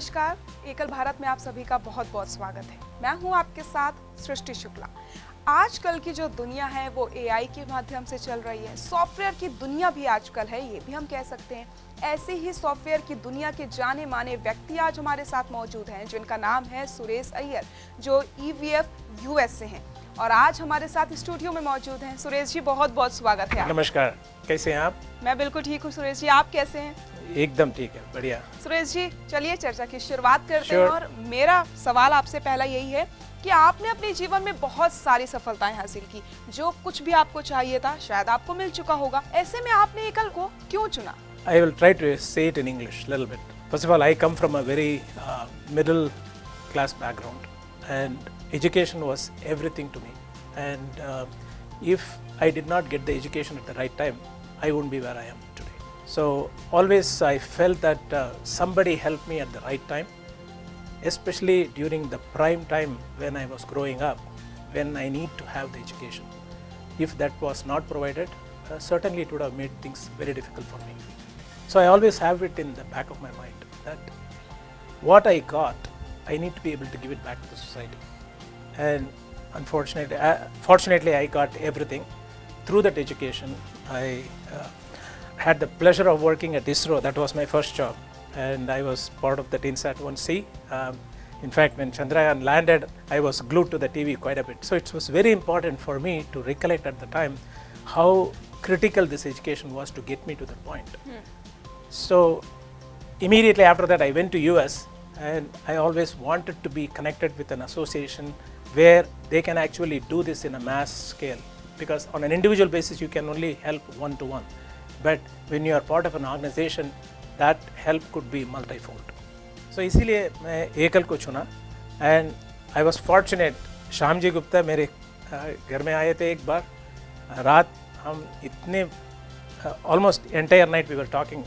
नमस्कार, एकल भारत में आप सभी का बहुत बहुत स्वागत है। मैं हूं आपके साथ सृष्टि शुक्ला। आजकल की जो दुनिया है वो एआई के माध्यम से चल रही है। सॉफ्टवेयर की दुनिया भी आजकल है, ये भी हम कह सकते हैं। ऐसे ही सॉफ्टवेयर की दुनिया के जाने माने व्यक्ति आज हमारे साथ मौजूद हैं, जिनका नाम है सुरेश अय्यर, जो ईवीएफ यूएस से हैं और आज हमारे साथ स्टूडियो में मौजूद हैं। सुरेश जी, बहुत बहुत स्वागत है। नमस्कार, कैसे हैं आप? मैं बिल्कुल ठीक हूँ सुरेश जी, आप कैसे हैं? एकदम ठीक है, बढ़िया। सुरेश जी, चलिए चर्चा की शुरुआत करते हैं और मेरा सवाल आपसे पहला यही है कि आपने अपने जीवन में बहुत सारी सफलताएं हासिल की, जो कुछ भी आपको चाहिए था शायद आपको मिल चुका होगा। ऐसे में आपने एकल को क्यों चुना? I will try to say it in English a little bit. First of all, I come from a very middle class background and education was everything to me. And if I did not get the education at the right time, I wouldn't be where I am today. So always I felt that somebody helped me at the right time, especially during the prime time when I was growing up, when I need to have the education. If that was not provided, certainly it would have made things very difficult for me. So I always have it in the back of my mind that what I got, I need to be able to give it back to the society. And fortunately I got everything. Through that education, I had the pleasure of working at ISRO. That was my first job, and I was part of the INSAT-1C. In fact, when Chandrayaan landed, I was glued to the TV quite a bit. So it was very important for me to recollect at the time how critical this education was to get me to that point. So immediately after that, I went to US, and I always wanted to be connected with an association where they can actually do this in a mass scale, because on an individual basis you can only help one-to-one, but when you are part of an organization, that help could be multifold. So इसीलिए मैं एकल को चुना, and I was fortunate. Shyam ji Gupta मेरे घर में आए थे एक बार रात, हम इतने almost entire night we were talking.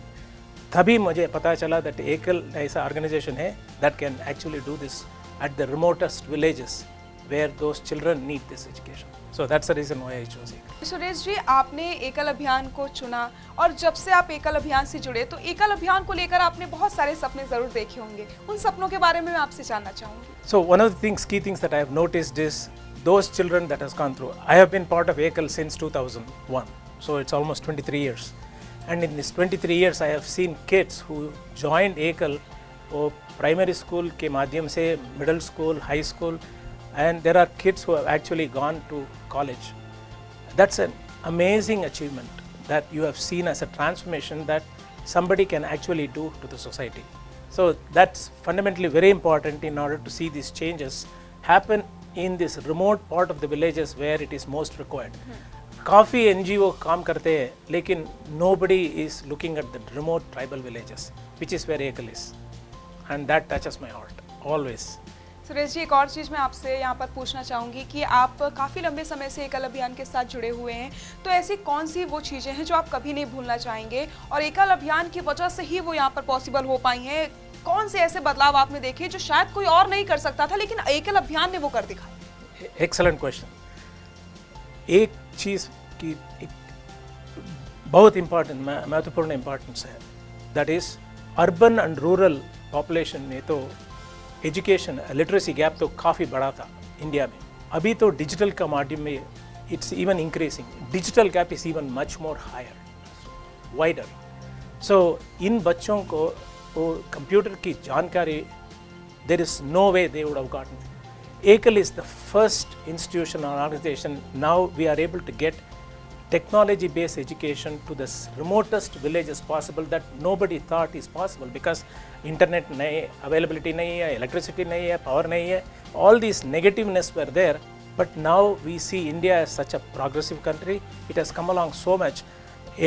तभी मुझे पता चला that एकल ऐसा ऑर्गेनाइजेशन है that can actually do this at the remotest villages where those children need this education. So that's the reason why I chose एकल. सुरेश जी, आपने एकल अभियान को चुना और जब से आप एकल अभियान से जुड़े तो एकल अभियान को लेकर आपने बहुत सारे सपने जरूर देखे होंगे। उन सपनों के बारे में मैं आपसे जानना चाहूंगी। So one of the key things that I have noticed is those children that has gone through. I have been part of ekal since 2001. So it's almost 23 years. And in this 23 years, I have seen kids who joined ekal or primary school के माध्यम से middle school, high school, and there are kids who have actually gone to college. That's an amazing achievement that you have seen as a transformation that somebody can actually do to the society. So that's fundamentally very important in order to see these changes happen in this remote part of the villages where it is most required. काफ़ी NGO काम करते हैं, लेकिन nobody is looking at the remote tribal villages, which is where ekal is, and that touches my heart always. Suresh ji, एक और चीज़ मैं आपसे यहाँ पर पूछना चाहूँगी कि आप काफ़ी लंबे समय से एकल अभियान के साथ जुड़े हुए हैं, तो ऐसी कौन सी वो चीज़ें हैं जो आप कभी नहीं भूलना चाहेंगे और एकल अभियान की वजह से ही वो यहाँ पर पॉसिबल हो पाई हैं? कौन से ऐसे बदलाव आपने देखे जो शायद कोई और नहीं कर सकता था लेकिन एकल अभियान ने वो कर दिखाया? Excellent question. एक चीज़ की बहुत इम्पॉर्टेंट, महत्वपूर्ण इम्पॉर्टेंस है, that is urban and rural population में तो एजुकेशन लिटरेसी गैप तो काफ़ी बड़ा था इंडिया में। अभी तो डिजिटल का माध्यम में it's even increasing, digital gap is even much more higher, wider. So इन बच्चों को वो कंप्यूटर की जानकारी, there is no way they would have gotten. Ekal is the first institution और organisation, now we are able to get technology based education to the remotest villages possible that nobody thought is possible, because internet nahi, availability nahi hai, electricity nahi hai, power nahi hai, all these negativeness were there, but now we see India as such a progressive country. It has come along so much.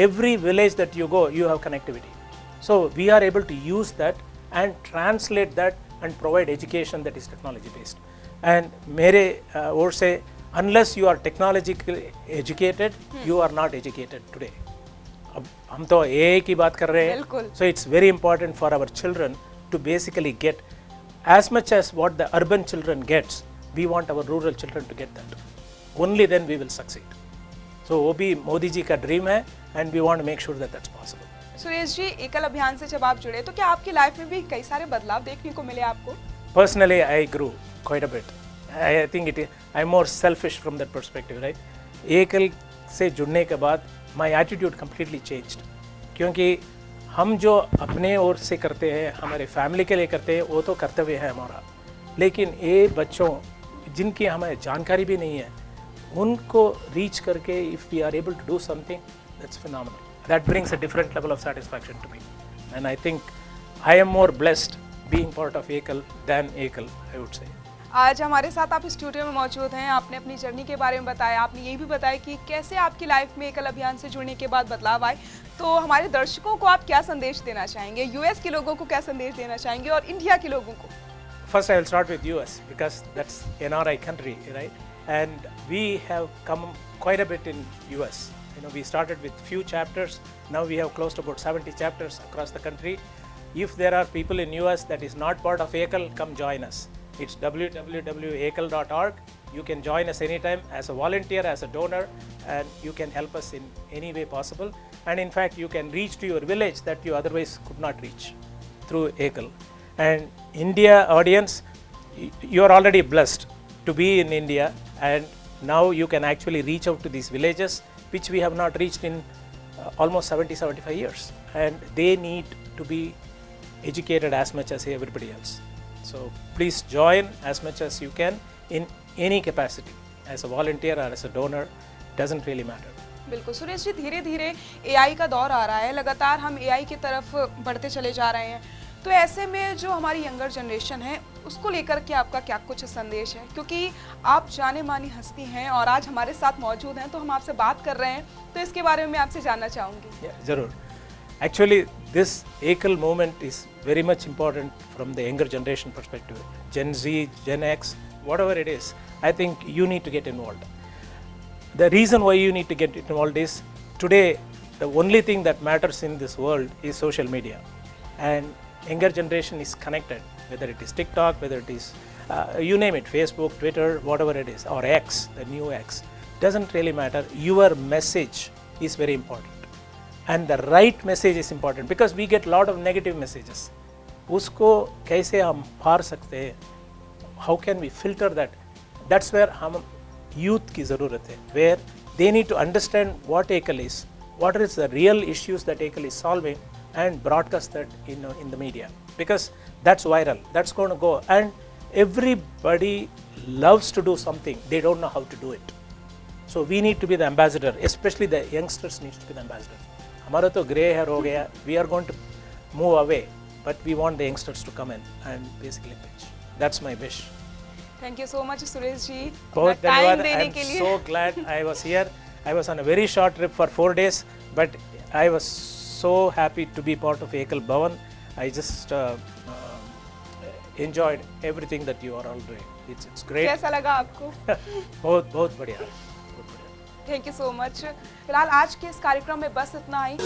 Every village that you go, you have connectivity, so we are able to use that and translate that and provide education that is technology based. And mere or say, unless you are technologically educated, you are not educated today. अब हम तो AI की बात कर रहे हैं, so it's very important for our children to basically get as much as what the urban children gets. We want our rural children to get that. Only then we will succeed. So वो भी मोदी जी का dream है, and we want to make sure that that's possible. Suresh ji, एकल अभियान से जब आप जुड़े तो क्या आपकी लाइफ में भी कई सारे बदलाव देखने को मिले आपको? Personally, I grew quite a bit. I think I'm more selfish from that perspective, right? एकल से जुड़ने के बाद my attitude completely changed. क्योंकि हम जो अपने ओर से करते हैं, हमारे फैमिली के लिए करते हैं, वो तो कर्तव्य है हमारा. लेकिन ये बच्चों जिनकी हमें जानकारी भी नहीं है, उनको रीच करके if we are able to do something, that's phenomenal. That brings a different level of satisfaction to me. And I think I am more blessed being part of एकल than एकल, I would say. आज हमारे साथ आप studio में मौजूद हैं। आपने अपनी जर्नी के बारे में बताया, आपने ये भी बताया कि कैसे आपकी लाइफ में एकल अभियान से जुड़ने के बाद बदलाव आए। तो हमारे दर्शकों को आप क्या संदेश देना चाहेंगे? यूएस के लोगों को क्या संदेश देना चाहेंगे और इंडिया के लोगों को? First, I will start with US because that's NRI country, right? And we have come quite a bit in US. You know, we started with few chapters. Now we have close to about 70 chapters across the country. If there are people in US that is not part of ekal, come join us. It's www.ekal.org. You can join us anytime as a volunteer, as a donor, and you can help us in any way possible. And in fact, you can reach to your village that you otherwise could not reach through ekal. And India audience, you are already blessed to be in India, and now you can actually reach out to these villages which we have not reached in almost 70-75 years, and they need to be educated as much as everybody else. So please join as much as you can in any capacity, as a volunteer or as a donor, doesn't really matter. बिल्कुल सुरेश जी, धीरे धीरे AI का दौर आ रहा है, लगातार हम AI की तरफ बढ़ते चले जा रहे हैं। तो ऐसे में जो हमारी यंगर जनरेशन है उसको लेकर के आपका क्या कुछ संदेश है? क्योंकि आप जाने मानी हस्ती हैं और आज हमारे साथ मौजूद हैं, तो हम आपसे बात कर रहे हैं, तो इसके बारे में मैं आपसे जानना चाहूँगी। जरूर। Actually, this ekal movement is very much important from the younger generation perspective. Gen Z, Gen X, whatever it is, I think you need to get involved. The reason why you need to get involved is today the only thing that matters in this world is social media, and younger generation is connected, whether it is TikTok, whether it is you name it, Facebook, Twitter, whatever it is, or X, the new X, doesn't really matter. Your message is very important, and the right message is important, because we get a lot of negative messages. उसको कैसे हम पार सकते हैं? How can we filter that? That's where हम youth की ज़रूरत है, where they need to understand what ekal is, what is the real issues that ekal is solving, and broadcast that in the media, because that's viral, that's going to go, and everybody loves to do something, they don't know how to do it. So we need to be the ambassador, especially the youngsters needs to be the ambassador. हमारा तो grey hair हो गया, we are going to move away, but we want the youngsters to come in and basically pitch. That's my wish. Thank you so much Suresh ji, बहुत time धन्यवाद. देने I'm के लिए। so glad I was here. I was on a very short trip for 4 days, but I was so happy to be part of Ekal Bhavan. I just enjoyed everything that you are all doing. It's great. कैसा लगा आपको? बहुत बहुत बढ़िया. Thank you so much. फिलहाल आज के इस कार्यक्रम में बस इतना ही।